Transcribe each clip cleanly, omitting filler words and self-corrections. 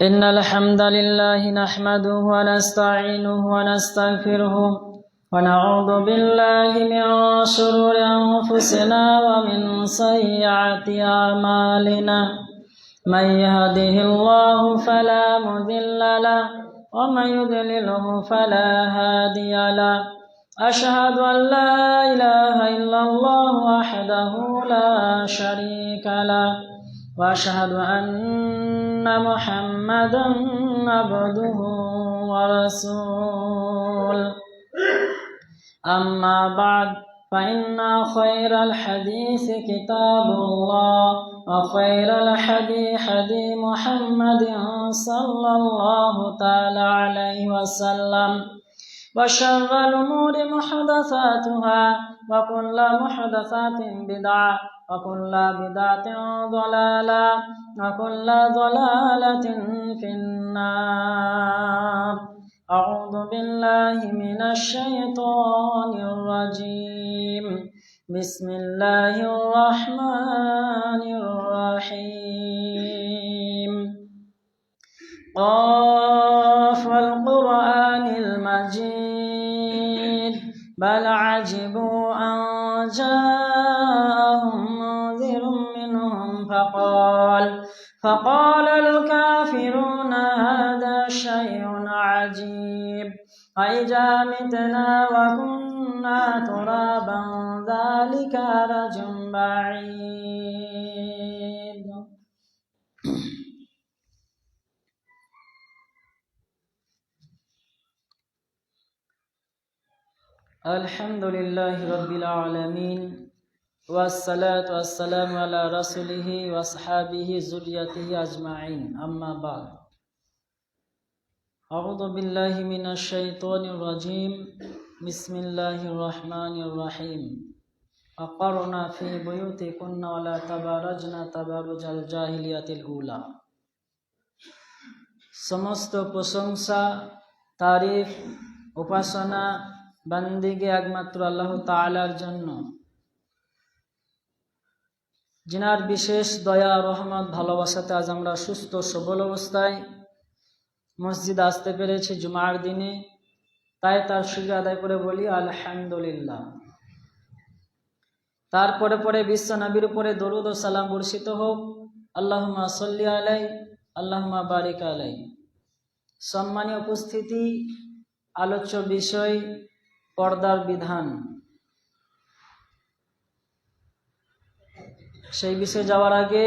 إن الحمد لله نحمده ونستعينه ونستغفره ونعوذ بالله من شرور أنفسنا ومن سيئات أعمالنا من يهده الله فلا مضل له ومن يضلله فلا هادي له أشهد أن لا إله إلا الله وحده لا شريك له وأشهد أن محمدا عبده ورسوله أما بعد فإن خير الحديث كتاب الله وخير الحديث حديث محمد صلى الله تعالى عليه وسلم وشر الأمور محدثاتها وكل محدثات بدعة وكل بدعة ضلالة وكل ضلالة في النار. أعوذ بالله من الشيطان الرجيم. بسم الله الرحمن الرحيم. قاف والقرآن المجيد بل عجبوا أن جاءهم منذر منهم فقال الكافرون هذا شيء عجيب أإذا متنا وكنا ترابا ذلك رجع بعيد. الحمد لله رب العالمين والصلاة والسلام على رسوله وصحابه ذريته أجمعين أما بعد. أعوذ بالله من الشيطان الرجيم. بسم الله الرحمن الرحيم. وقرنا في بيوتكن ولا تبارجنا تبارج الجاهلية الأولى. সমস্ত প্রশংসা তারিফ উপাসনা বান্দিগে একমাত্র আল্লাহ তাআলার জন্য, যিনার বিশেষ দয়া রহমত ভালোবাসাতে আজ আমরা সুস্থ সবল অবস্থায় মসজিদ আসতে পেরেছি জুমার দিনে। তাই তার শুকরিয়া আদায় করে বলি আলহামদুলিল্লাহ। তারপরে পরে বিশ্ব নবীর উপরে দরুদ ও সালাম বর্ষিত হোক। আল্লাহুম্মা সাল্লি আলাই আল্লাহুম্মা বারিক আলাই। সম্মানীয় উপস্থিতি, আলোচ্য বিষয় পর্দার বিধান। সেই বিষয়ে যাওয়ার আগে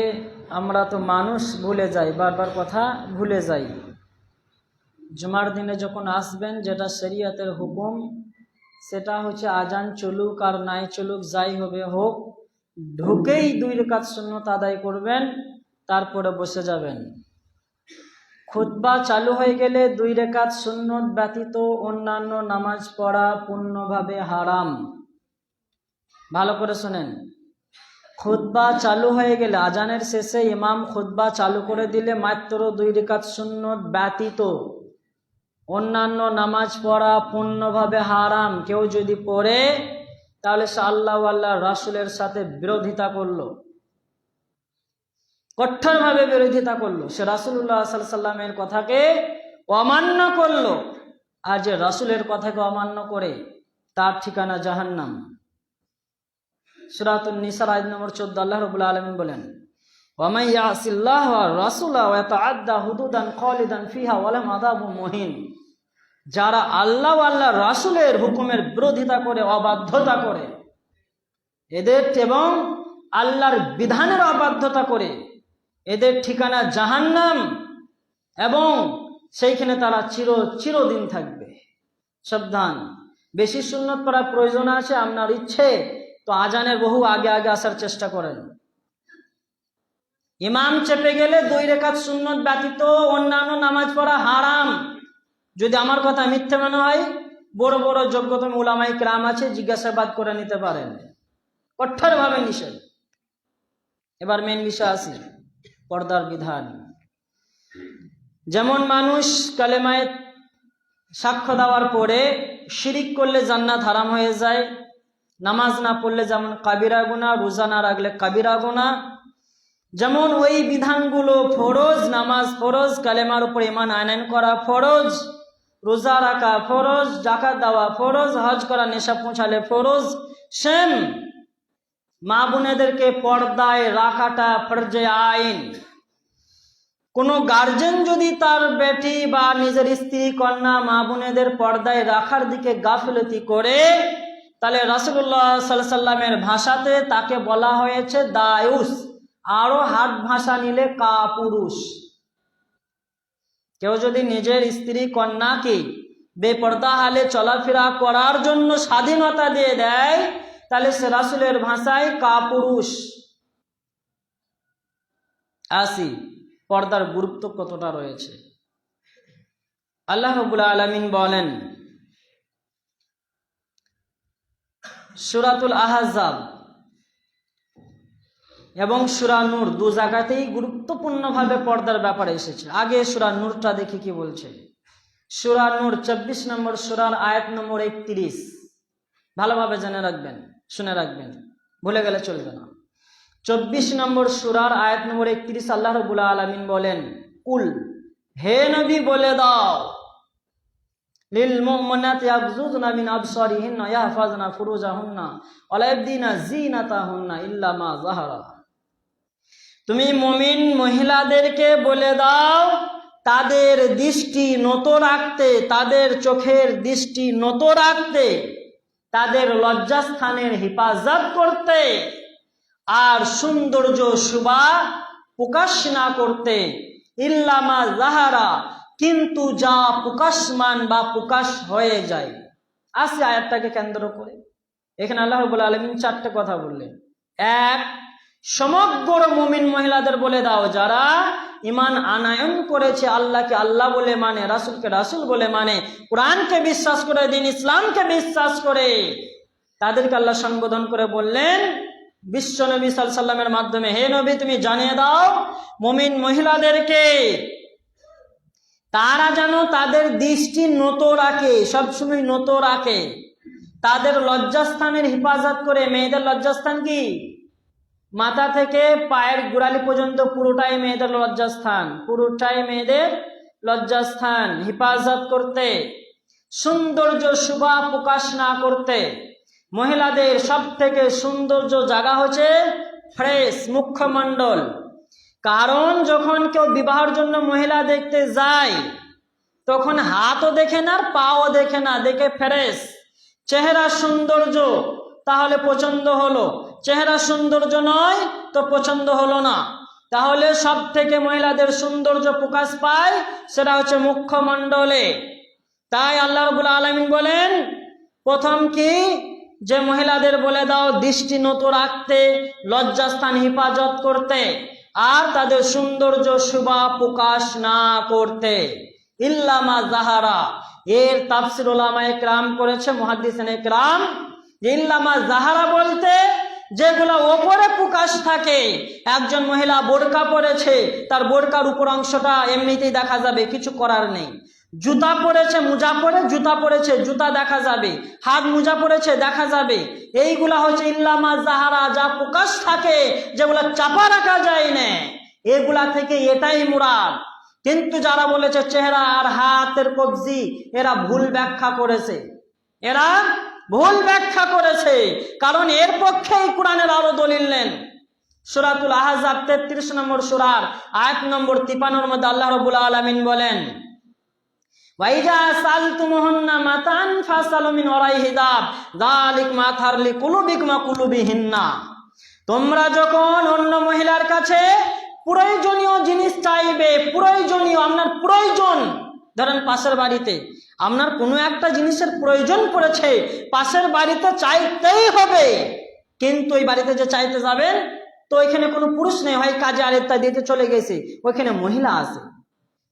আমরা তো মানুষ ভুলে যাই, বারবার কথা ভুলে যাই। জুমার দিনে যখন আসবেন, যেটা শরীয়তের হুকুম সেটা হচ্ছে আজান চলুক আর নাই চলুক, যাই হবে হোক, ঢুকেই 2 রাকাত সুন্নত আদায় করবেন, তারপরে বসে যাবেন। খুতবা চালু হয়ে গেলে 2 রাকাত সুন্নত ব্যতীত অন্যান্য নামাজ পড়া পূর্ণভাবে হারাম। ভালো করে শোনেন, খুতবা চালু হয়ে গেলে, আজানের শেষে ইমাম খুতবা চালু করে দিলে মাত্র 2 রাকাত সুন্নত ব্যতীত অন্যান্য নামাজ পড়া পূর্ণভাবে হারাম। কেউ যদি পড়ে তাহলে সে আল্লাহ আল্লাহ রাসূলের সাথে বিরোধিতা করলো, কঠোরভাবে বিরোধিতা করলো। সে রাসূলুল্লাহ সাল্লাল্লাহু আলাইহি সাল্লামের কথাকে অমান্য করলো। আর যে রাসূলের কথাকে অমান্য করে তার ঠিকানা জাহান্নাম। সূরাতুন নিসা আয়াত নম্বর 14 আল্লাহ রাব্বুল আলামিন বলেন, ওয়া মান ইয়াসিল্লাহ ওয়া রাসূলা ওয়া ইয়াতাআদ্দা হুদুদান খালিদান ফিহা ওয়া লাহু আযাবুন মুহিন। যারা আল্লাহ ও আল্লাহর রাসূলের হুকুমের বিরোধিতা করে, অবাধ্যতা করে, এদের এবং আল্লাহর বিধানের অবাধ্যতা করে, এদের ঠিকানা জাহান্নাম এবং সেইখানে তারা চিরদিন থাকবে। সাবধান, বেশি সুন্নত পড়ার প্রয়োজন আছে আপনার ইচ্ছে তো আজানের বহু আগে আগে আসার চেষ্টা করেন। ইমাম চেপে গেলে 2 রাকাত সুন্নত ব্যতীত অন্যান্য নামাজ পড়া হারাম। যদি আমার কথা মিথ্যে মনে হয়, বড় বড় যোগ্যতম উলামায়ে কেরাম আছে, জিজ্ঞাসাবাদ করে নিতে পারেন। কঠোরভাবে নিষেধ। এবার মেন বিষয় আসি, পর্দার বিধান। যেমন মানুষ কালেমায়ে সাক্ষ্য দেওয়ার পরে শিরিক করলে জান্নাত হারাম হয়ে যায়, নামাজ না পড়লে যেমন কাবিরা গুনাহ, রোজা না রাখলে কাবিরা গুনাহ, যেমন ওই বিধানগুলো ফরজ, নামাজ ফরজ, কালেমার উপর ঈমান আনয়ন করা ফরজ, রোজা রাখা ফরজ, যাকাত দেওয়া ফরজ, হজ করা নেশা পৌঁছালে ফরজ, সেম মা বোনেদেরকে পর্দায় রাখাটা ফরজে আইন। কোনো গার্জেন যদি তার বেটি বা নিজের স্ত্রী, কন্যা, মা বোনেদের পর্দায় রাখার দিকে গাফিলতি করে, তাহলে রাসূলুল্লাহ সাল্লাল্লাহু আলাইহি সাল্লামের ভাষাতে তাকে বলা হয়েছে দায়ুস, আরো হাত ভাষা নিলে কাপুরুষ। কেউ যদি নিজের স্ত্রী, কন্যাকে বেপর্দা হালে চলাফেরা করার জন্য স্বাধীনতা দিয়ে দেয়, তাহলে সে রাসূলের ভাষায় কাপুরুষ। আসি পর্দার গুরুত্ব কতটা রয়েছে। আল্লাহ রাব্বুল আলামিন বলেন সূরাতুল আহজাব এবং সূরা নূর দু জায়গাতেই গুরুত্বপূর্ণভাবে পর্দার ব্যাপারে এসেছে। আগে সূরা নূরটা দেখি কি বলছে। সূরা নূর 24 নম্বর সূরার আয়াত নম্বর 31, ভালোভাবে জেনে রাখবেন, শুনে রাখবেন, ভুলে গেলে চলবে না। 24 নম্বর সূরার আয়াত নম্বর 31 আল্লাহ রাব্বুল আলামিন বলেন, কুল, হে নবী বলে দাও, লিল মুমিনাতি ইয়াগযুযনা মিন আবসারিহিন্না ইয়াহফাযনা ফুরুজাহুন্না ওয়া লা ইয়াবদিনা যিনাতাহুন্না ইল্লা মা যাহারা। তুমি মুমিন মহিলাদেরকে বলে দাও তাদের দৃষ্টি নত রাখতে, তাদের চোখের দৃষ্টি নত রাখতে, তাদের লজ্জাস্থানের হেফাজত করতে, আর সৌন্দর্য শোভা প্রকাশ না করতে, ইল্লা মা যাহারা, কিন্তু যা প্রকাশমান বা প্রকাশ হয়ে যায়। আসে আয়াতটাকে কেন্দ্র করে এখানে আল্লাহ রাব্বুল আলামিন চারটে কথা বললেন। এক, সমগ্র মুমিন মহিলাদের বলে দাও যারা ঈমান আনয়ন করেছে, আল্লাহকে আল্লাহ বলে মানে, রাসূলকে রাসূল বলে মানে, কোরআনকে বিশ্বাস করে, দ্বীন ইসলামকে বিশ্বাস করে, তাদেরকে আল্লাহ সম্বোধন করে বললেন বিশ্ব নবী সাল্লাল্লাহু আলাইহি সাল্লামের মাধ্যমে, হে নবী তুমি জানিয়ে দাও মুমিন মহিলাদেরকে তারা যেন তাদের দৃষ্টি নত রাখে, সবসময় নত রাখে, তাদের লজ্জাস্থানের হেফাজত করে। মেয়েদের লজ্জাস্থান কি? মাথা থেকে পায়ের গোড়ালি পর্যন্ত পুরোটাই মেয়েদের লজ্জাস্থান, পুরোটাই মেয়েদের লজ্জাস্থান, হেফাজত করতে, সৌন্দর্য শোভা প্রকাশ না করতে। মহিলাদের সব থেকে সৌন্দর্য জায়গা হচ্ছে ফ্রেশ মুখমণ্ডল। কারণ যখন কেউ বিবাহের জন্য মহিলা দেখতে যায় তখন হাতও দেখে না আর পাও দেখে না, দেখে ফ্রেশ চেহারা সৌন্দর্য, তাহলে পছন্দ হলো, চেহারা সৌন্দর্য নয় তো পছন্দ হলো না। তাহলে সব থেকে মহিলাদের সৌন্দর্য প্রকাশ পায় সেটা হচ্ছে মুখমণ্ডলে। তাই আল্লাহ রাব্বুল আলামিন বলেন প্রথম কি, যে মহিলাদের বলে দাও দৃষ্টি নত রাখতে, লজ্জাস্থান হেফাজত করতে, আর তাদের সৌন্দর্য শোভা প্রকাশ না করতে, ইল্লা মা যাহারা। এর তাফসীর উলামায়ে কেরাম করেছে মুহাদ্দিসিনে কেরাম, ইল্লা মা যাহারা বলতে যেগুলো ওপরে প্রকাশ থাকে। একজন মহিলা বোরকা পরেছে, তার বোরকার উপর অংশটা এমনিতেই দেখা যাবে, কিছু করার নেই। জুতা পরেছে, মোজা পরে জুতা পরেছে, জুতা দেখা যাবে, হাত মোজা পরেছে দেখা যাবে। এইগুলা হচ্ছে ইল্লা মা যাহারা, যা প্রকাশ থাকে, যেগুলা চাপা রাখা যায় না, এগুলা থেকে এটাই মুরাদ। কিন্তু যারা বলেছে চেহারা আর হাতের কবজি, এরা ভুল ব্যাখ্যা করেছে, এরা ভুল ব্যাখ্যা করেছে। কারণ এর পক্ষেই কোরআনের আরো দলিল নেন। সূরাতুল আহজাব 33 নম্বর সূরার আয়াত নম্বর 53 মধ্যে আল্লাহ রাব্বুল আলামিন বলেন, ওয়াইজা সালতুমুহুন্না মাতান ফাসালু মিন ওয়ারাই হিজাব যালিক মাথার লিকুলুবিকুম কুলুবিহিন্না। তোমরা যখন অন্য মহিলার কাছে প্রয়োজনীয় জিনিস চাইবে, প্রয়োজনীয় আপনার প্রয়োজন, ধরেন পাশের বাড়িতে আপনার কোনো একটা জিনিসের প্রয়োজন পড়েছে, পাশের বাড়িতে চাইতেই হবে, কিন্তু ওই বাড়িতে যে চাইতে যাবেন তো ওইখানে কোনো পুরুষ নেই, হয় কাজে আরেকটা দিতে চলে গেছে, ওইখানে মহিলা আছে,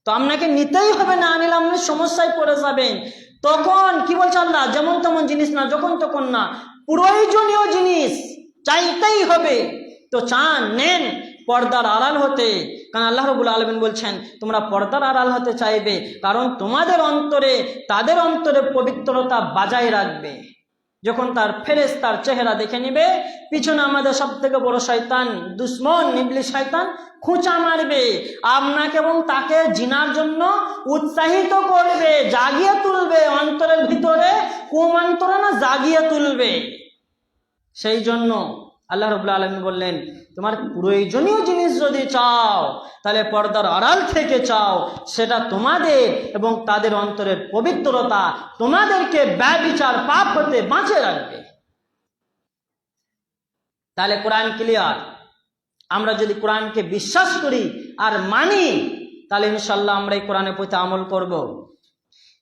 তো আপনাকে নিতেই হবে, না নিলে আপনি সমস্যায় পড়ে যাবেন। তখন কি বলছে আল্লাহ, যেমন তেমন জিনিস না, যখন তখন না, প্রয়োজনীয় জিনিস চাইতেই হবে। তো চান, নেন পর্দার আড়াল হতে, কারণ আল্লাহ রাব্বুল আলামিন বলছেন তোমরা পর্দার আড়াল হতে চাইবে, কারণ তোমাদের অন্তরে তাদের অন্তরে পবিত্রতা বজায় রাখবে। যখন তার ফেরেশতার চেহারা দেখে নিবে, পিছনে আমাদের সব থেকে বড় শয়তান দুশ্মন ইবলিস শয়তান খোঁচা মারবে আপনাকে এবং তাকে জিনার জন্য উৎসাহিত করবে, জাগিয়ে তুলবে, অন্তরের ভিতরে কুমন্ত্রণা জাগিয়ে তুলবে। সেই জন্য আল্লাহ রাব্বুল আলামিন বললেন, তোমার প্রয়োজনীয় জিনিস যদি চাও তাহলে পর্দার আড়াল থেকে চাও, সেটা তোমাদের এবং তাদের অন্তরের পবিত্রতা তোমাদেরকে ব্যভিচার পাপ হতে বাঁচিয়ে রাখবে। তাহলে কোরআন ক্লিয়ার। আমরা যদি কোরআনকে বিশ্বাস করি আর মানি তাহলে ইনশাআল্লাহ আমরা এই কোরআনের প্রতি আমল করব।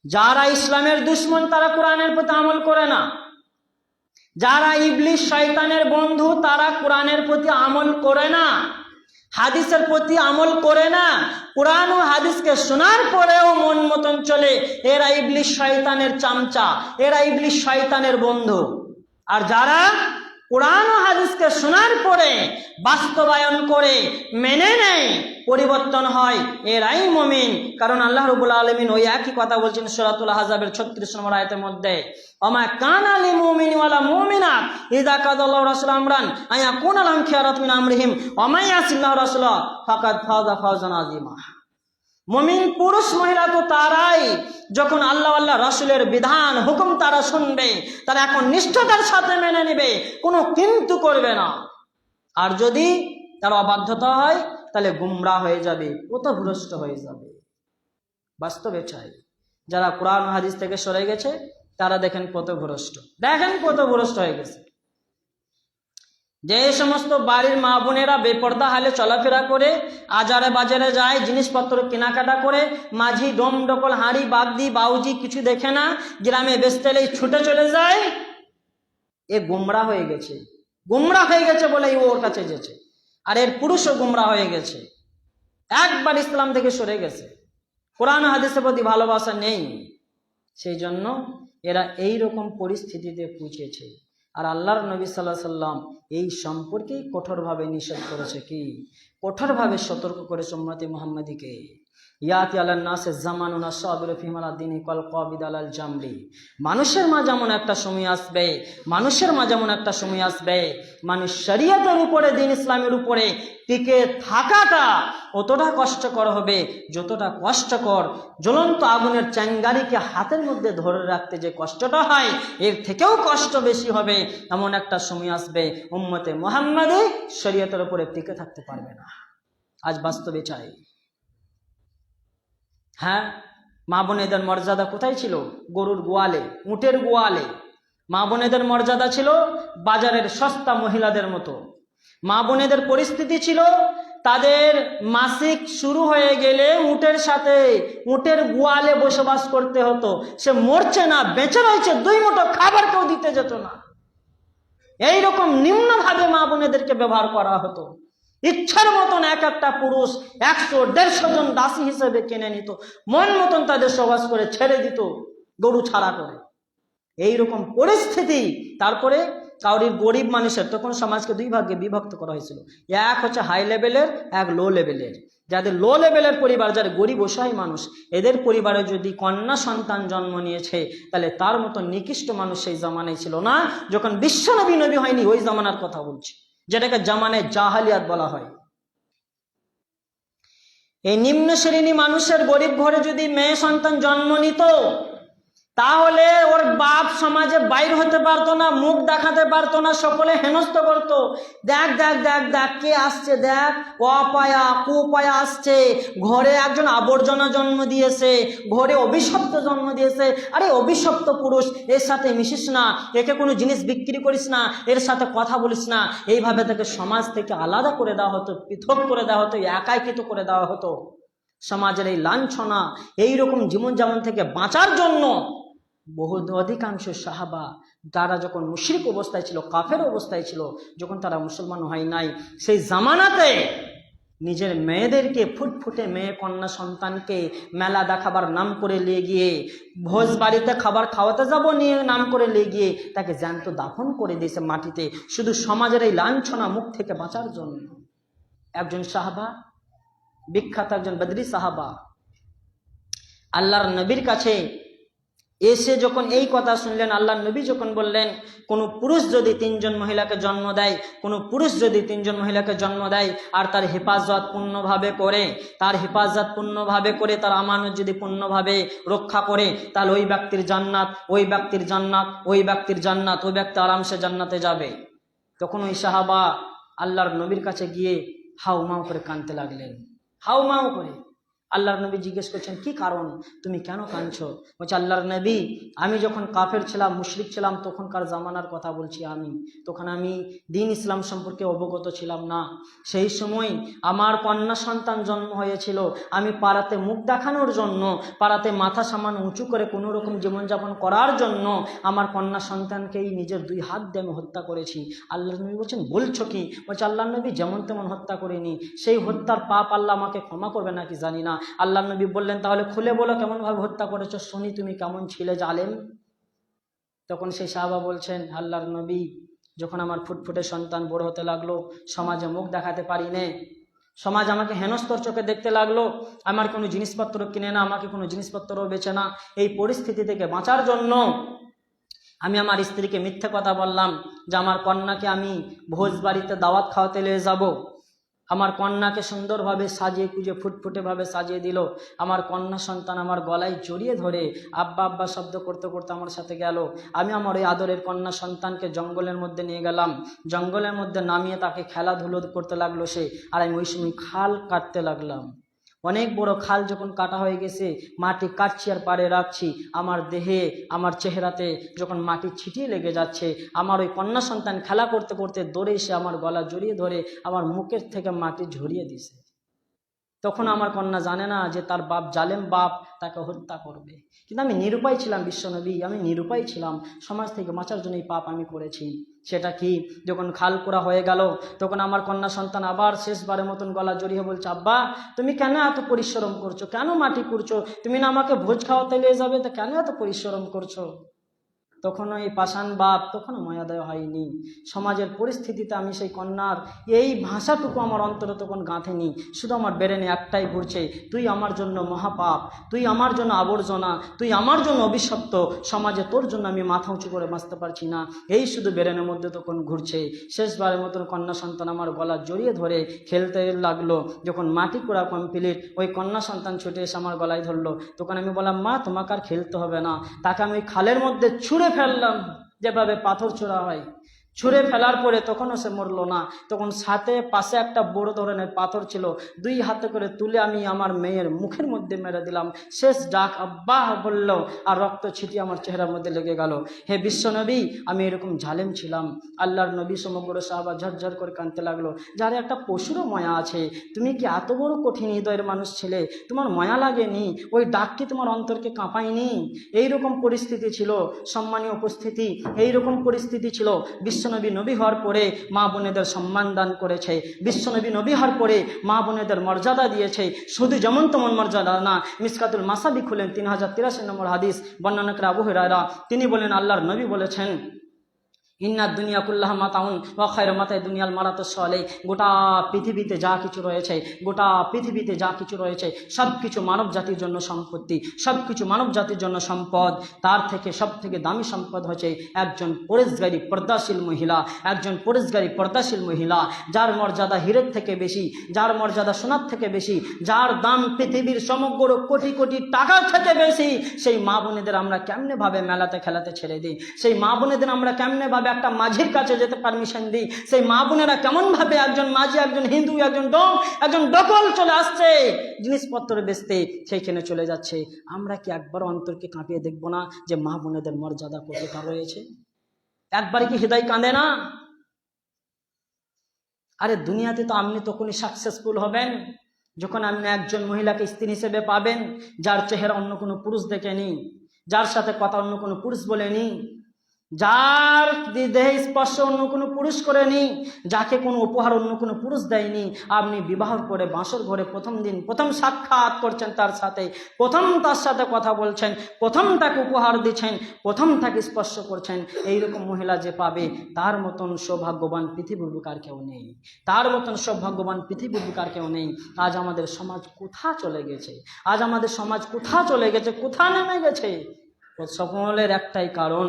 যারা ইসলামের দুশমন তারা কোরআনের প্রতি আমল করে না, যারা ইবলিস শয়তানের বন্ধু তারা কোরআনের প্রতি আমল করে না, হাদিসের প্রতি আমল করে না, কোরআন ও হাদিসকে শোনার পরেও মন মতন চলে, এরা ইবলিস শয়তানের চামচা, এরা ইবলিস শয়তানের বন্ধু। আর যারা কোরআন ও হাদিসকে শোনার পরে বাস্তবায়ন করে মেনে নেয়, পরিবর্তন হয়, এরাই মুমিন। কারণ আল্লাহ রাব্বুল আলামিন ওই একই কথা বলছেন সূরাতুল আহজাবের 36 নম্বর আয়াতের মধ্যে, ওমা কানা লিল মুমিনি ওয়ালা মুমিনাত ইযা কাযাল্লাহু রাসূলুহু আমরান আয়াকুনা লাহুম খিয়ারাতুম মিন আমরিহিম ওয়া মান ইয়াসিল্লাহু রাসূলাহু ফাকাদ ফাযা ফাওজান আযীমা। মুমিন পুরুষ মহিলা তো তারাই যখন আল্লাহ রাসূলের বিধান হুকুম তারা শুনবে, তারা এখন নিষ্ঠতার সাথে মেনে নেবে, কোনো কিন্তু করবে না। আর যদি তার অবাধ্যতা হয় তাহলে গুমরাহ হয়ে যাবে, পথভ্রষ্ট হয়ে যাবে। বাস্তবে চাই যারা কোরআন হাদিস থেকে সরে গেছে তারা দেখেন পথভ্রষ্ট, দেখেন পথভ্রষ্ট হয়ে গেছে। যে সমস্ত বাড়ির মা বোনেরা বেপর্দা হালে চলাফেরা করে, আজারে বাজারে যায়, জিনিসপত্র কেনাকাটা করে, মাঝি ডোম ডকল হাঁড়ি বাগদি বাউজি কিছু দেখে না, গ্রামে বেচতে এলেই ছুটে চলে যায়, এ গুমরা হয়ে গেছে। গুমরা হয়ে গেছে বলেই ওর কাছে যেছে। আর এর পুরুষও গুমরা হয়ে গেছে, একবার ইসলাম থেকে সরে গেছে, কোরআন হাদিসের প্রতি ভালোবাসা নেই। সেই জন্য এরা এই রকম পরিস্থিতিতে পৌঁছেছে। আর আল্লাহর নবী সাল্লাল্লাহু আলাইহি সাল্লাম এই সম্পর্কেই কঠোরভাবে নিষেধ করেছে, কি কঠোরভাবে সতর্ক করেছে উম্মতে মুহাম্মাদীকে। ইয়াতি আলান নাসে জামানুন আসাবিরু ফিমাল দিনি কল কাবিদ আলাল জামরি। মানুষের মাঝে এমন একটা সময় আসবে, মানুষের মাঝে এমন একটা সময় আসবে, মানুষ শরীয়তের উপরে, দিন ইসলামের উপরে টিকে থাকাটা অতটা কষ্টকর হবে যতটা কষ্টকর জ্বলন্ত আগুনের চ্যাঙ্গারিকে হাতের মধ্যে ধরে রাখতে যে কষ্টটা হয়, এর থেকেও কষ্ট বেশি হবে। এমন একটা সময় আসবে উম্মতে মুহাম্মাদী শরীয়তের উপরে টিকে থাকতে পারবে না। আজ বাস্তবে চাই। হ্যাঁ, মা বোনেদের মর্যাদা কোথায় ছিল? গরুর গোয়ালে, উটের গোয়ালে। মা বোনেদের মর্যাদা ছিল বাজারের সস্তা মহিলাদের মতো। মা বোনেদের পরিস্থিতি ছিল তাদের মাসিক শুরু হয়ে গেলে উটের সাথে, উটের গোয়ালে বসবাস করতে হতো। সে মরছে না, বেঁচে রয়েছে, 2 মুঠো খাবার কেউ দিতে যেত না। এইরকম নিম্নভাবে মা বোনেদেরকে ব্যবহার করা হতো। ইচ্ছার মতন এক একটা পুরুষ 100-150 জন দাসী হিসেবে কিনে নিত, মন মতন তাদের সবাস করে ছেড়ে দিত, গরু ছাড়া করে। এইরকম পরিস্থিতি। তারপরে কাউরির গরিব মানুষের, তখন সমাজকে 2 ভাগে বিভক্ত করা হয়েছিল। এক হচ্ছে হাই লেভেলের, এক লো লেভেলের। যাদের লো লেভেলের পরিবার, যারা গরিব অসহায় মানুষ, এদের পরিবারে যদি কন্যা সন্তান জন্ম নিয়েছে তাহলে তার মতো নিকৃষ্ট মানুষ সেই জামানায় ছিল না। যখন বিশ্বনবী নবী হয়নি ওই জামানার কথা বলছি, যেটাকে জামানায় জাহালিয়াত বলা হয়। এই নিম্ন শ্রেণী মানুষের গরিব ঘরে যদি মেয়ে সন্তান জন্ম নিত তাহলে ওর বাপ সমাজে বাইর হতে পারতো না, মুখ দেখাতে পারতো না, সকলে হেনস্থ করতো। দেখ দেখ দেখ দেখ কে আসছে, দেখ অপায়া কুপায়া আসছে, ঘরে একজন আবর্জনা জন্ম দিয়েছে, ঘরে অভিশপ্ত জন্ম দিয়েছে। আরে অভিশপ্ত পুরুষ, এর সাথে মিশিস না, একে কোনো জিনিস বিক্রি করিস না, এর সাথে কথা বলিস না। এইভাবে তাকে সমাজ থেকে আলাদা করে দেওয়া হতো, পৃথক করে দেওয়া হতো, একাকিত করে দেওয়া হতো। সমাজের এই লাঞ্ছনা, এইরকম জীবনযাপন থেকে বাঁচার জন্য অধিকাংশ সাহাবা তারা যখন মুশরিক অবস্থায় ছিল, কাফের অবস্থায় ছিল, যখন তারা মুসলমান হয় নাই, সেই জামানাতে নিজের মেয়েদেরকে, ফুটফুটে মেয়ে কন্যা সন্তানকে মেলা দেখাবার নাম করে নিয়ে গিয়ে, ভোজ বাড়িতে খাবার খাওয়াতে যাব নিয়ে নাম করে নিয়ে গিয়ে তাকে জ্যান্ত দাফন করে দিয়েছে মাটিতে, শুধু সমাজের এই লাঞ্ছনা মুখ থেকে বাঁচার জন্য। একজন সাহাবা, বিখ্যাত একজন বদরি সাহাবা, আল্লাহর নবীর কাছে এসে যখন এই কথা শুনলেন, আল্লাহ নবী যখন বললেন কোনো পুরুষ যদি 3 জন মহিলাকে জন্ম দেয়, কোনো পুরুষ যদি 3 জন মহিলাকে জন্ম দেয় আর তার হেফাজত পূর্ণভাবে করে, তার আমানত যদি পূর্ণভাবে রক্ষা করে, তাহলে ওই ব্যক্তির জান্নাত, ওই ব্যক্তির জান্নাত, ওই ব্যক্তির জান্নাত, ওই ব্যক্তি আরামসে জান্নাতে যাবে। তখন ওই সাহাবা আল্লাহর নবীর কাছে গিয়ে হাউমাউ করে কাঁদতে লাগলেন, হাউমাউ করে। আল্লাহর নবী জিজ্ঞেস করছেন, কি কারণ, তুমি কেন কাঁদছো? বলছে, আল্লাহর নবী, আমি যখন কাফের ছিলাম, মুশরিক ছিলাম, তখনকার জামানার কথা বলছি আমি, তখন আমি দ্বীন ইসলাম সম্পর্কে অবগত ছিলাম না। সেই সময় আমার কন্যা সন্তান জন্ম হয়েছিল, আমি পাড়াতে মুখ দেখানোর জন্য, পাড়াতে মাথা সামান্য উঁচু করে কোনো রকম জীবনযাপন করার জন্য আমার কন্যা সন্তানকেই নিজের 2 হাত দিয়ে আমি হত্যা করেছি। আল্লাহর নবী বলছেন, বলছো কি? বলছে, আল্লাহর নবী, যেমন তেমন হত্যা করিনি, সেই হত্যার পাপ আল্লাহ আমাকে ক্ষমা করবে নাকি জানি না। আল্লাহ নবী বললেন, তাহলে খুলে বলো কেমন ভাবে হত্যা করেছো, শুনি তুমি কেমন ছিলে জালেম। তখন সেই সাহাবা বলছেন, আল্লাহর নবী, যখন আমার ফুটফুটে সন্তান বড় হতে লাগলো, সমাজে মুখ দেখাতে পারি নে, সমাজ আমাকে হেনস্তর চোখে দেখতে লাগলো, আমার কোনো জিনিসপত্র কিনে না, আমাকে কোনো জিনিসপত্র বেচে না। এই পরিস্থিতি থেকে বাঁচার জন্য আমি আমার স্ত্রীকে মিথ্যে কথা বললাম যে আমার কন্যাকে আমি ভোজ বাড়িতে দাওয়াত খাওয়াতে নিয়ে যাব। আমার কন্যাকে সুন্দরভাবে সাজিয়ে কুজে ফুটফুটেভাবে সাজিয়ে দিল। আমার কন্যা সন্তান আমার গলায় জড়িয়ে ধরে আব্বা আব্বা শব্দ করতে করতে আমার সাথে গেল। আমি আমার ওই আদরের কন্যা সন্তানকে জঙ্গলের মধ্যে নিয়ে গেলাম, জঙ্গলের মধ্যে নামিয়ে তাকে খেলাধুলো করতে লাগলো সে, আর আমি ওই সময় খাল কাটতে লাগলাম। অনেক বড় খাল যখন কাটা হয়ে গেছে, মাটি কাটছি আর পাড়ে রাখছি, আমার দেহে, আমার চেহারাতে যখন মাটি ছিটিয়ে লেগে যাচ্ছে, আমার ওই কন্যা সন্তান খেলা করতে করতে দৌড়ে এসে আমার গলা জড়িয়ে ধরে আমার মুখের থেকে মাটি ঝরিয়ে দিছে। তখন আমার কন্যা জানে না যে তার বাপ জালেম বাপ তাকে হত্যা করবে, কিন্তু আমি নিরুপায় ছিলাম বিশ্বনবী, আমি নিরুপায় ছিলাম, সমাজ থেকে বাঁচার জন্য এই পাপ আমি করেছি। সেটা কি, যখন খাল করা হয়ে গেল, তখন আমার কন্যা সন্তান আবার শেষবারের মতন গলা জড়িয়ে বলছে, আব্বা তুমি কেন এত পরিশ্রম করছো, কেন মাটি করছো, তুমি না আমাকে ভোজ খাওয়াতে নিয়ে যাবে, তো কেন এত পরিশ্রম করছো? তখনও এই পাষাণ বাপ তখনও ময়াদয় হয়নি। সমাজের পরিস্থিতিতে আমি সেই কন্যার এই ভাষাটুকু আমার অন্তরে তখন গাঁথেনি, শুধু আমার ব্রেনে একটাই ঘুরছে, তুই আমার জন্য মহাপাপ, তুই আমার জন্য আবর্জনা, তুই আমার জন্য অভিশপ্ত, সমাজে তোর জন্য আমি মাথা উঁচু করে বাঁচতে পারছি না, এই শুধু ব্রেনের মধ্যে তখন ঘুরছে। শেষবারের মতন কন্যা সন্তান আমার গলা জড়িয়ে ধরে খেলতে লাগলো। যখন মাটি কোড়া কমপ্লিট, ওই কন্যা সন্তান ছুটে এসে আমার গলায় ধরলো। তখন আমি বললাম, মা তোমাকে আর খেলতে হবে না। তাকে আমি ওই খালের মধ্যে ছুঁড়ে ফেললাম, যেভাবে পাথর ছোড়া হয়। ছুঁড়ে ফেলার পরে তখনও সে মরলো না। তখন পাশে একটা বড় ধরনের পাথর ছিল, 2 হাতে করে তুলে আমি আমার মেয়ের মুখের মধ্যে মেরে দিলাম। শেষ ডাক আব্বা বলল, আর রক্ত ছিটিয়ে আমার চেহারার মধ্যে লেগে গেল। হে বিশ্বনবী, আমি এরকম জালেম ছিলাম। আল্লাহর নবী সমগ্র সাহাবা ঝরঝর করে কাঁদতে লাগলো, যার একটা পশুরও মায়া আছে, তুমি কি এত বড় কঠিন হৃদয়ের মানুষ ছিলে, তোমার মায়া লাগেনি, ওই ডাকটি তোমার অন্তরকে কাঁপায়নি? এইরকম পরিস্থিতি ছিল সম্মানীয় উপস্থিতি, এইরকম পরিস্থিতি ছিল। বিশ্বনবী নবী হওয়ার পরে মা বোনেদের সম্মান দান করেছে, বিশ্বনবী নবী হওয়ার পরে মা বোনেদের মর্যাদা দিয়েছে, শুধু যেমন তেমন মর্যাদা না। মিসকাতুল মাসাবি খুলেন 3083 নম্বর হাদিস, বর্ণনা করে আবু হুরায়রা, তিনি বলেন, আল্লাহর নবী বলেছেন, ইন্না দুনিয়া কুল্লাহ মাতাউন ওয়া খায়রু মাতাই দুনিয়াল মারাতুস সালেহ। গোটা পৃথিবীতে যা কিছু রয়েছে, গোটা পৃথিবীতে যা কিছু রয়েছে, সব কিছু মানব জাতির জন্য সম্পত্তি, সব কিছু মানব জাতির জন্য সম্পদ। তার থেকে সব থেকে দামি সম্পদ হচ্ছে একজন পরেশগারী পর্দাশীল মহিলা, একজন পরেশগারী পর্দাশীল মহিলা, যার মর্যাদা হীরের থেকে বেশি, যার মর্যাদা সোনার থেকে বেশি, যার দাম পৃথিবীর সমগ্র কোটি কোটি টাকার থেকে বেশি। সেই মা বোনেদের আমরা কেমনে ভাবে মেলাতে খেলাতে ছেড়ে দিই, সেই মা বোনেদের আমরা কেমনে ভাবে একটা মাঝির কাছে যেতে পারমিশন দিই, সেই মা বোনেরা কেমন ভাবে একজন মাঝি, একজন হিন্দু, একজন ডোম, একজন ডকল চলে আসছে জিনিসপত্র বেচতে, সেইখানে চলে যাচ্ছে। আমরা কি একবার অন্তরকে কাঁপিয়ে দেখবো না যে মা বোনেদের মর্যাদা কতটা রয়েছে? একবারে কি হৃদয় কাঁদে না? আরে দুনিয়াতে তো আপনি তখনই সাকসেসফুল হবেন যখন আপনি একজন মহিলাকে স্ত্রী হিসেবে পাবেন, যার চেহারা অন্য কোনো পুরুষ দেখেনি, যার সাথে কথা অন্য কোনো পুরুষ বলেনি, যার দেহে স্পর্শ অন্য কোনো পুরুষ করেনি, যাকে কোনো উপহার অন্য কোনো পুরুষ দেয়নি। আপনি বিবাহ করে বাসর ঘরে প্রথম দিন প্রথম সাক্ষাৎ করছেন তার সাথে, প্রথম তার সাথে কথা বলছেন, প্রথম তাকে উপহার দিচ্ছেন, প্রথম তাকে স্পর্শ করছেন। এইরকম মহিলা যে পাবে, তার মতন সৌভাগ্যবান পৃথিবীর বুকে আর কেউ নেই, তার মতন সৌভাগ্যবান পৃথিবীর বুকে আর কেউ নেই। আজ আমাদের সমাজ কোথা চলে গেছে, আজ আমাদের সমাজ কোথা চলে গেছে, কোথা নেমে গেছে? সকলের একটাই কারণ,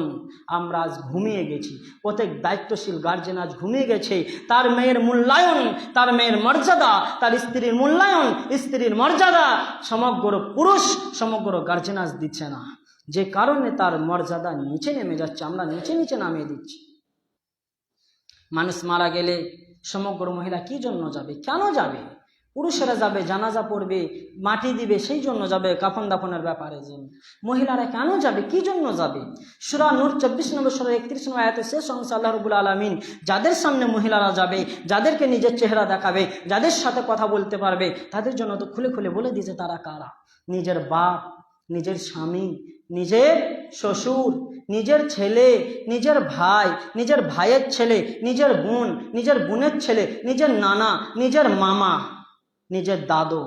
আমরা আজ ঘুমিয়ে গেছি। প্রত্যেক দায়িত্বশীল গার্জেন আজ ঘুমিয়ে গেছে। তার মেয়ের মূল্যায়ন, তার মেয়ের মর্যাদা, তার স্ত্রীর মূল্যায়ন, স্ত্রীর মর্যাদা সমগ্র পুরুষ, সমগ্র গার্জেন আজ দিচ্ছে না। যে কারণে তার মর্যাদা নিচে নেমে যাচ্ছে, আমরা নিচে নিচে নামিয়ে দিচ্ছি। মানুষ মারা গেলে সমগ্র মহিলা কি জন্য যাবে, কেন যাবে? পুরুষেরা যাবে, জানাজা পড়বে, মাটি দিবে, সেই জন্য যাবে, কাফন দাফনের ব্যাপারে জন্য। মহিলারা কেন যাবে, কি জন্য যাবে? সূরা নূর 24 নম্বর সূরা 31 নম্বর আয়াতে শেষ অংশে আল্লাহ রাব্বুল আলামিন যাদের সামনে মহিলারা যাবে, যাদেরকে নিজের চেহারা দেখাবে, যাদের সাথে কথা বলতে পারবে, তাদের জন্য তো খুলে খুলে বলে দিয়েছে তারা কারা। নিজের বাপ, নিজের স্বামী, নিজের শ্বশুর, নিজের ছেলে, নিজের ভাই, নিজের ভাইয়ের ছেলে, নিজের বোন, নিজের বোনের ছেলে, নিজের নানা, নিজের মামা, নিজের দাদু,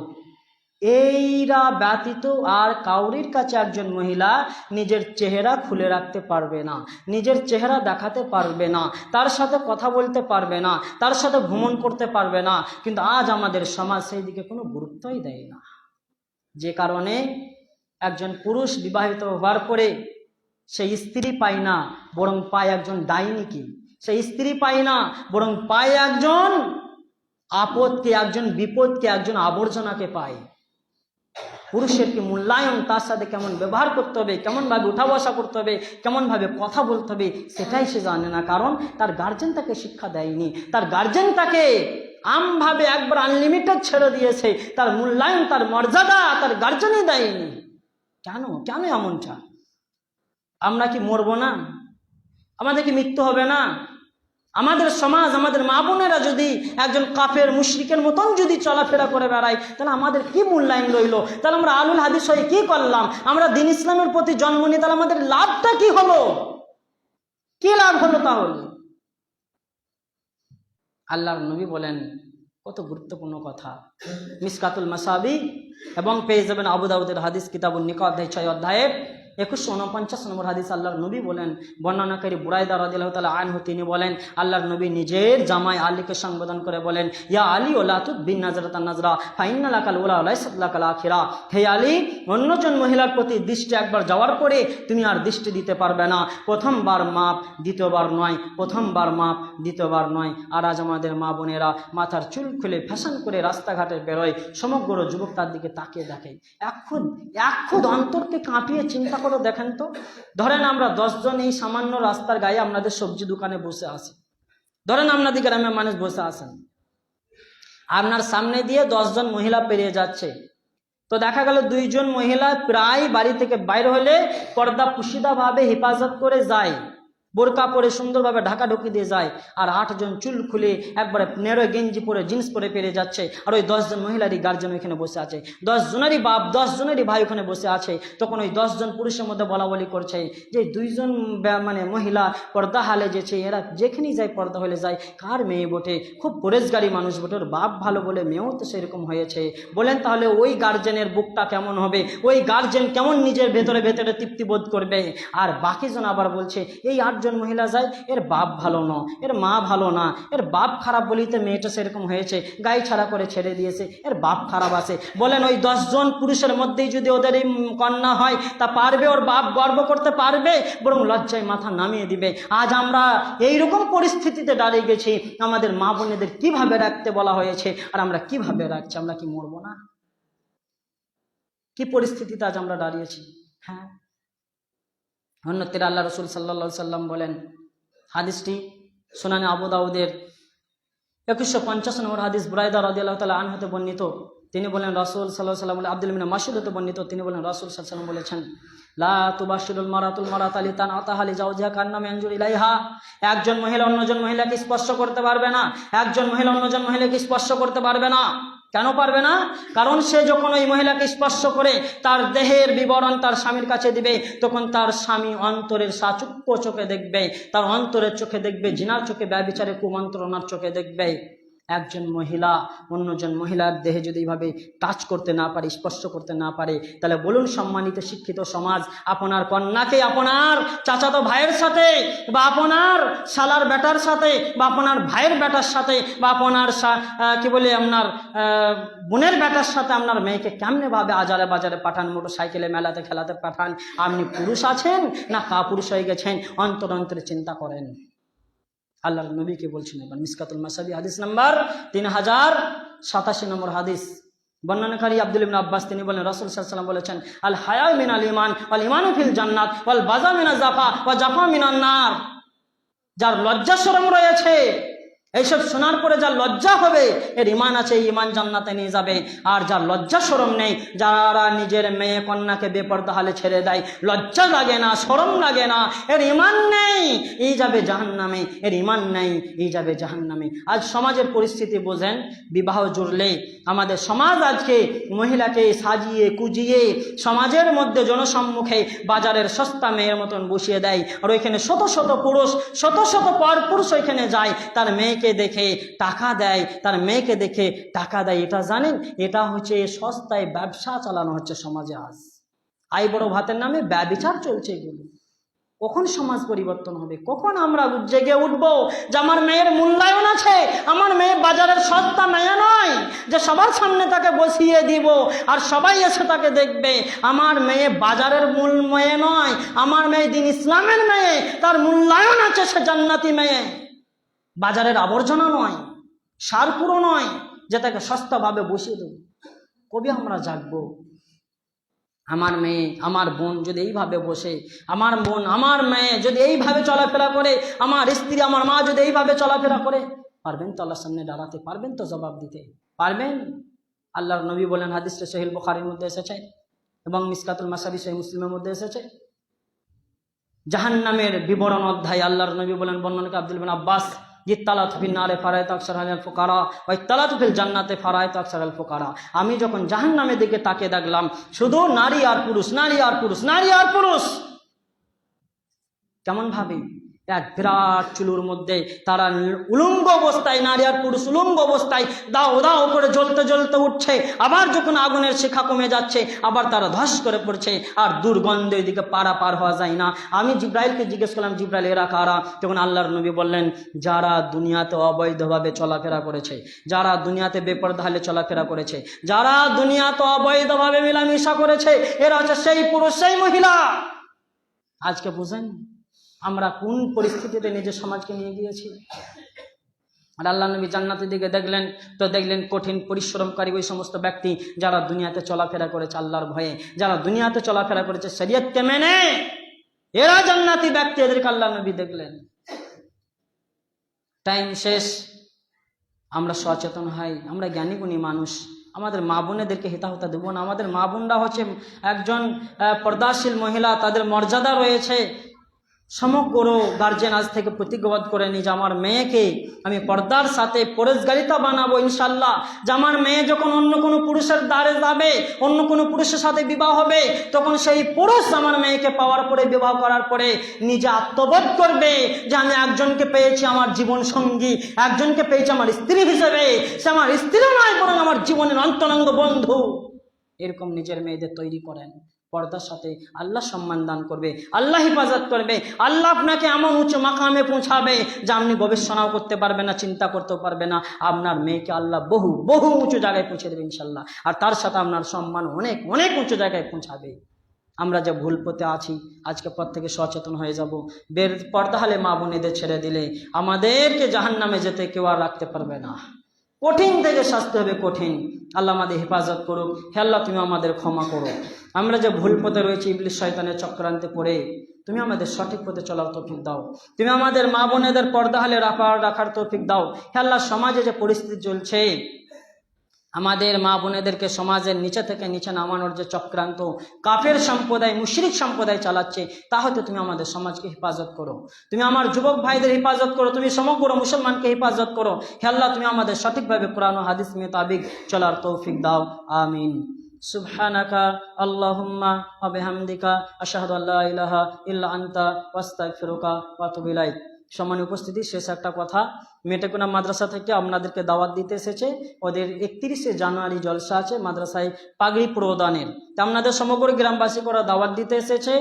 এইরা ব্যতীত আর কাউরির কাছে একজন মহিলা নিজের চেহারা খুলে রাখতে পারবে না, নিজের চেহারা দেখাতে পারবে না, তার সাথে কথা বলতে পারবে না, তার সাথে ভ্রমণ করতে পারবে না। কিন্তু আজ আমাদের সমাজ সেই দিকে কোনো গুরুত্বই দেয় না। যে কারণে একজন পুরুষ বিবাহিত হওয়ার পরে সেই স্ত্রী পায় না, বরং পায় একজন ডাইনিকে। সেই স্ত্রী পায় না, বরং পায় একজন আপদকে, একজন বিপদকে, একজন আবর্জনাকে পায়। পুরুষের কি মূল্যায়ন, তার সাথে কেমন ব্যবহার করতে হবে, কেমনভাবে উঠা বসা করতে হবে, কেমনভাবে কথা বলতে হবে, সেটাই সে জানে না। কারণ তার গার্জেন তাকে শিক্ষা দেয়নি, তার গার্জেন তাকে আমভাবে একবার আনলিমিটেড ছেড়ে দিয়েছে। তার মূল্যায়ন, তার মর্যাদা তার গার্জেনই দেয়নি। কেন কেন এমনটা? আমরা কি মরবো না? আমাদের কি মৃত্যু হবে না? আমাদের সমাজ, আমাদের মা বোনেরা যদি একজন কাফের মুশরিকের মতন যদি চলাফেরা করে বেড়ায়, তাহলে আমাদের কি মূল্যায়ন রইল? তাহলে আমরা আলুল হাদিস হয়ে কি করলাম? আমরা দ্বীন ইসলামের প্রতি জন্ম নিয়ে তাহলে আমাদের লাভটা কি হলো? কি লাভ হলো? তাহলে আল্লাহর নবী বলেন কত গুরুত্বপূর্ণ কথা। মিসকাতুল মাসাবি এবং পেয়ে যাবেন আবু দাউদের হাদিস কিতাবুন নিকাহ অধ্যায় 6 অধ্যায়ের 2149 নম্বর হাদিস। আল্লাহর নবী বলেন, বর্ণনাকারী বুরাইদা রাদিয়াল্লাহু তাআলা আনহু তিনি বলেন, আল্লাহর নবী নিজের জামাই আলীকে সম্বোধন করে বলেন, ইয়া আলী ওয়া লা তুবিন নাজরাতান নাজরা ফাইন্না লাকাল উলা ওয়া লাইসাত লাকাল আখিরা। হে আলী, অন্যজন মহিলার প্রতি দৃষ্টি একবার যাওয়ার পরে তুমি আর দৃষ্টি দিতে পারবে না। প্রথমবার মাপ, দ্বিতীয়বার নয়, প্রথমবার মাপ, দ্বিতীয়বার নয়। আর আজ আমাদের মা বোনেরা মাথার চুল খুলে ফ্যাশন করে রাস্তাঘাটে বেরোয়, সমগ্র যুবক তার দিকে তাকিয়ে দেখে। এক খুদ অন্তরকে কাঁপিয়ে চিন্তা করে দেখেন তো। ধরেন আমরা 10 জন এই সামান্য রাস্তার গায়ে আপনাদের সবজি দোকানে বসে আছি। ধরেন আপনাদের গ্রামের মানুষ বসে আছেন, আপনার সামনে দিয়ে 10 জন মহিলা পেরিয়ে যাচ্ছে। তো দেখা গেল 2 জন মহিলা প্রায় বাড়ি থেকে বাইরে হলে পর্দা পুশিদা ভাবে হেফাজত করে যায়, বোরকা পরে সুন্দরভাবে ঢাকা ঢুকি দিয়ে যায়। আর 8 জন চুল খুলে একবারে নেড়ো গেঞ্জি পরে জিন্স পরে পেরে যাচ্ছে। আর ওই 10 জন মহিলারই গার্জেন ওইখানে বসে আছে, 10 জনেরই বাপ, 10 জনেরই ভাই ওখানে বসে আছে। তখন ওই 10 জন পুরুষের মধ্যে বলা বলি করছে যে 2 জন মানে মহিলা পর্দা হালে যেছে, এরা যেখানেই যায় পর্দা হলে যায়, কার মেয়ে বটে, খুব পরেশগারী মানুষ বটে, ওর বাপ ভালো বলে মেয়েও তো সেরকম হয়েছে। বলেন তাহলে ওই গার্জেনের বুকটা কেমন হবে? ওই গার্জেন কেমন নিজের ভেতরে ভেতরে তৃপ্তি বোধ করবে? আর বাকি জন আবার বলছে এই 8 জন মহিলা যায়, এর বাপ ভালো না, এর মা ভালো না, এর বাপ খারাপ বলেই তো মেয়েটা সেরকম হয়েছে, গায়ে ছাড়া করে ছেড়ে দিয়েছে, এর বাপ খারাপ আছে। বলেন ওই 10 জন পুরুষের মধ্যেই যদি ওদের এই কন্যা হয়, তা পারবে ওর বাপ গর্ব করতে পারবে? বরং লজ্জায় মাথা নামিয়ে দিবে। আজ আমরা এইরকম পরিস্থিতিতে দাঁড়িয়ে গেছি, আমাদের মা বোনেদের কিভাবে রাখতে বলা হয়েছে, আর আমরা কিভাবে রাখছি? আমরা কি মরবো না? কি পরিস্থিতিতে আজ আমরা দাঁড়িয়েছি? হ্যাঁ, অন্যত্র আল্লাহ রসুল সাল্লাল্লাহু সাল্লাম বলেন, হাদিসটি সুনানে আবু দাউদের 2150 নম্বর হাদিস, বুরাইদা রাদিয়াল্লাহু তাআলা আনহু হতে বর্ণিত। তিনি বলেন রাসূল সাল্লাল্লাহু আলাইহি ওয়াসাল্লাম, আব্দুল ইবনে মাসউদ হতে বর্ণিত, তিনি বলেন রাসূল সাল্লাল্লাহু আলাইহি ওয়াসাল্লাম বলেছেন, লা তুবাশিরুল মারাতুল মারাতা লিতানআতাহা লিজাওজিহা কান্নামা ইয়ানজুর ইলাইহা। একজন মহিলা অন্যজন মহিলাকে স্পর্শ করতে পারবে না, একজন মহিলা অন্যজন মহিলাকে স্পর্শ করতে পারবে না। কেন পারবে না? কারণ সে যখন ওই মহিলাকে স্পর্শ করে তার দেহের বিবরণ তার স্বামীর কাছে দিবে, তখন তার স্বামী অন্তরের সাচুক্য চোখে দেখবে, তার অন্তরের চোখে দেখবে, জিনার চোখে, ব্যভিচারে কুমন্ত্রণার চোখে দেখবে। একজন মহিলা অন্যজন মহিলার দেহে যদি এইভাবে টাচ করতে না পারে, স্পর্শ করতে না পারে, তাহলে বলুন সম্মানিত শিক্ষিত সমাজ, আপনার কন্যাকে আপনার চাচাতো ভাইয়ের সাথে বা আপনার শালার বেটার সাথে বা আপনার ভাইয়ের বেটার সাথে বা আপনার কি বলে আপনার বোনের বেটার সাথে আপনার মেয়েকে কেমনে ভাবে আজারে বাজারে পাঠান, মোটর সাইকেলে মেলাতে খেলাতে পাঠান? আপনি পুরুষ আছেন না কাপুরুষ হয়ে গেছেন? অন্তর অন্তরে চিন্তা করেন। আল্লাহর নবীকে বলছেন। এবার মিসকাতুল মাসাবি হাদিস নাম্বার 3087 নম্বর হাদিস, বর্ণনাকারী আব্দুল ইবনে আব্বাস, তিনি বলেন রাসূল সাল্লাল্লাহু আলাইহি ওয়াসাল্লাম বলেছেন, আল হায়া মিনাল ঈমান ওয়াল ঈমানু ফিল জান্নাত ওয়াল বাযা মিনাজ জাফা ওয়া জাফা মিনান নার। যার লজ্জা শরম রয়েছে, এইসব শোনার পরে যার লজ্জা হবে, এর ঈমান আছে, ঈমান জান্নাতে নিয়ে যাবে। আর যার লজ্জা শরম নেই, যারা নিজের মেয়ে কন্যাকে বেপরদা হালে ছেড়ে দেয়, লজ্জা লাগে না, শরম লাগে না, এর ঈমান নেই, এই যাবে জাহান্নামে। এর ঈমান নেই, এই যাবে জাহান্নামে। আজ সমাজের পরিস্থিতি বোঝেন, বিবাহ জুড়লে আমাদের সমাজ আজকে মহিলাকে সাজিয়ে কুজিয়ে সমাজের মধ্যে জনসম্মুখে বাজারের সস্তা মেয়ের মতন বসিয়ে দেয়। আর ওইখানে শত শত পুরুষ, শত শত পরপুরুষ ওইখানে যায়, তার মেয়েকে দেখে টাকা দেয়, তার মেয়েকে দেখে টাকা দেয়। এটা জানেন, এটা হচ্ছে সস্তায় ব্যবসা চালানো হচ্ছে সমাজে। আজ আই বড় ভাতের নামে ব্যভিচার চলছে। এগুলো কখন সমাজ পরিবর্তন হবে? কখন আমরা জেগে উঠবো যে আমার মেয়ের মূল্যায়ন আছে, আমার মেয়ে বাজারের সস্তা মেয়ে নয় যে সবার সামনে তাকে বসিয়ে দিব আর সবাই এসে তাকে দেখবে। আমার মেয়ে বাজারের মূল মেয়ে নয়, আমার মেয়ে দিন ইসলামের মেয়ে, তার মূল্যায়ন আছে, সে জান্নাতি মেয়ে, বাজারের আবর্জনা নয়, সারপুরো নয় যে তাকে সস্তাভাবে বসিয়ে দেব। কবে আমরা জাগবো? আমার মেয়ে আমার বোন যদি এইভাবে বসে, আমার বোন আমার মেয়ে যদি এইভাবে চলাফেরা করে, আমার স্ত্রী আমার মা যদি এইভাবে চলাফেরা করে, পারবেন তো আল্লাহর সামনে দাঁড়াতে? পারবেন তো জবাব দিতে? পারবেন? আল্লাহর নবী বলেন, হাদিসটা সহিহ বুখারীর মধ্যে এসেছে এবং মিসকাতুল মাসাবি সহিহ মুসলিমের মধ্যে এসেছে, জাহান্নামের বিবরণ অধ্যায় আল্লাহর নবী বলেন, বর্ণনাকারী আব্দুল ইবনে আব্বাস, আমি যখন জাহান্নামের দিকে তাকিয়ে দেখলাম, শুধু নারী আর পুরুষ, নারী আর পুরুষ, নারী আর পুরুষ। কেমন ভাবে? এক বিরাট চুলুর মধ্যে তারা উলঙ্গ অবস্থায়, নারী আর পুরুষ উলঙ্গ অবস্থায় দাও দাও করে জ্বলতে জ্বলতে উঠছে। আবার যখন আগুনের শিখা কমে যাচ্ছে, আবার তারা ধস করে পড়ছে, আর দুর্গন্ধ এদিকে পার হওয়া যায় না। আমি জিব্রাইলকে জিজ্ঞেস করলাম, জিব্রাইল এরা কারা? তখন আল্লাহর নবী বললেন, যারা দুনিয়াতে অবৈধভাবে চলাফেরা করেছে, যারা দুনিয়াতে বেপরদা হালে চলাফেরা করেছে, যারা দুনিয়াতে অবৈধভাবে মেলামেশা করেছে, এরা হচ্ছে সেই পুরুষ, সেই মহিলা। আজকে বুঝেন আমরা কোন পরিস্থিতিতে নিজের সমাজকে নিয়ে গিয়েছি। আর আল্লাহ নবী জান্নাতের দিকে দেখলেন তো দেখলেন কঠিন পরিশ্রমকারী ওই সমস্ত ব্যক্তি যারা দুনিয়াতে চলাফেরা করেছে আল্লাহর ভয়ে, যারা দুনিয়াতে চলাফেরা করেছে শরীয়তকে মেনে, এরা জান্নাতি ব্যক্তি। এদেরকে আল্লাহ নবী দেখলেন। টাইম শেষ, আমরা সচেতন হই, আমরা জ্ঞানী গুণী মানুষ, আমাদের মা বোনেদেরকে হিতাহতা দেবো না। আমাদের মা বোনরা হচ্ছে একজন পর্দাশীল মহিলা, তাদের মর্যাদা রয়েছে। সমগ্র গার্জেন আজ থেকে প্রতিজ্ঞাবদ্ধ করে নি যে আমার মেয়েকে আমি পর্দার সাথে পরেশগারিতা বানাবো ইনশাল্লাহ। যে আমার মেয়ে যখন অন্য কোনো পুরুষের দ্বারে যাবে, অন্য কোনো পুরুষের সাথে বিবাহ হবে, তখন সেই পুরুষ আমার মেয়েকে পাওয়ার পরে, বিবাহ করার পরে নিজে আত্মবোধ করবে যে আমি একজনকে পেয়েছি আমার জীবন সঙ্গী, একজনকে পেয়েছি আমার স্ত্রী হিসেবে। সে আমার স্ত্রী নয়, বরং আমার জীবনের অন্তরঙ্গ বন্ধু। এরকম নিজের মেয়েদের তৈরি করেন। পর্দার সাথে আল্লাহ সম্মান দান করবে, আল্লাহ হেফাজত করবে, আল্লাহ আপনাকে এমন উঁচু মাকামে পৌঁছাবে যে আপনি গবেষণাও করতে পারবে না, চিন্তা করতেও পারবে না। আপনার মেয়েকে আল্লাহ বহু বহু উঁচু জায়গায় পৌঁছে দেবে ইনশাল্লাহ। আর তার সাথে আপনার সম্মান অনেক অনেক উঁচু জায়গায় পৌঁছাবে। আমরা যে ভুল পথে আছি, আজকে পর থেকে সচেতন হয়ে যাব। পর্দা হালে মা বোনেদের ছেড়ে দিলে আমাদেরকে জাহান্নামে যেতে কেউ আর রাখতে পারবে না। কঠিন থেকে শাস্তি হবে, কঠিন। আল্লাহ আমাদের হেফাজত করুক। হে আল্লাহ, তুমি আমাদের ক্ষমা করো। আমরা যে ভুল পথে রয়েছি ইবলিস শয়তানের চক্রান্তে পড়ে, তুমি আমাদের সঠিক পথে চলার তৌফিক দাও। তুমি আমাদের মা বোনেদের পর্দা হালে রাখার তৌফিক দাও। হে আল্লাহ, সমাজে যে পরিস্থিতি চলছে, আমাদের মা বোনেদেরকে সমাজের নিচে থেকে নিচে নামানোর যে চক্রান্ত কাফের সম্প্রদায়, মুশরিক সম্প্রদায় চালাচ্ছে, তা হয়তো তুমি আমাদের সমাজকে হেফাজত করো। তুমি আমার যুবক ভাইদের হেফাজত করো, তুমি সমগ্র মুসলমানকে হেফাজত করো। হে আল্লাহ, তুমি আমাদের সঠিকভাবে কোরআন ও হাদিস মোতাবিক চলার তৌফিক দাও। আমিন। সুবহানাকা আল্লাহুম্মা ওয়া বিহামদিকা আশহাদু আল্লা ইলাহা ইল্লা আনতা ওয়াস্তাগফিরুকা ওয়া আতুবু ইলাইক। সম্মানীয় উপস্থিতি, শেষ একটা কথা, মেটেকুনা মাদ্রাসা থেকে আপনাদেরকে দাওয়াত দিতে এসেছে। ওদের 31শে জানুয়ারি জলসা আছে মাদ্রাসায় পাগড়ি প্রদানের, তা আপনাদের সমগ্র গ্রামবাসী করা দাওয়াত দিতে এসেছে।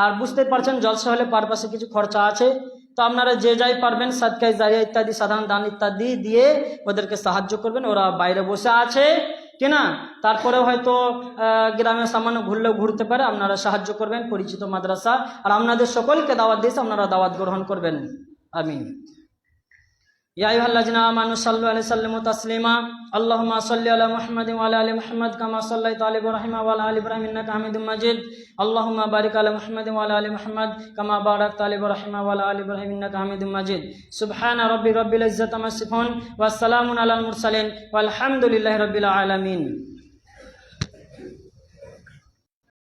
আর বুঝতে পারছেন জলসা হলে পারপাসে কিছু খরচা আছে, তো আপনারা যে যাই পারবেন সাদকায়ে জারিয়া ইত্যাদি সাধারণ দান ইত্যাদি দিয়ে ওদেরকে সাহায্য করবেন। ওরা বাইরে বসে আছে কিনা, তারপরে হয়তো গ্রামে সামান্য ঘুরলেও ঘুরতে পারে, আপনারা সাহায্য করবেন। পরিচিত মাদ্রাসা, আর আপনাদের সকলকে দাওয়াত দিয়েছে, আপনারা দাওয়াত গ্রহণ করবেন। আমিন। ইয়া আইয়ুহাল্লাযিনা আমানু সাল্লু আলাইহি সাল্লিমু তাসলিমা। আল্লাহুম্মা সাল্লি আলা মুহাম্মাদিন ওয়া আলা আলি মুহাম্মাদ কামা সাল্লাইতা আলা ইব্রাহিম ওয়া আলা আলি ইব্রাহিম ইন্নাকা হামিদুম মাজিদ। আল্লাহুম্মা বারিক আলা মুহাম্মাদিন ওয়া আলা আলি মুহাম্মাদ কামা বারাকতা আলা ইব্রাহিম ওয়া আলা আলি ইব্রাহিম ইন্নাকা হামিদুম মাজিদ। সুবহানা রাব্বিল ইজ্জাতি আম্মা ইয়াসিফুন ওয়া সালামুন আলাল মুরসালিন ওয়াল হামদুলিল্লাহি রাব্বিল আলামিন।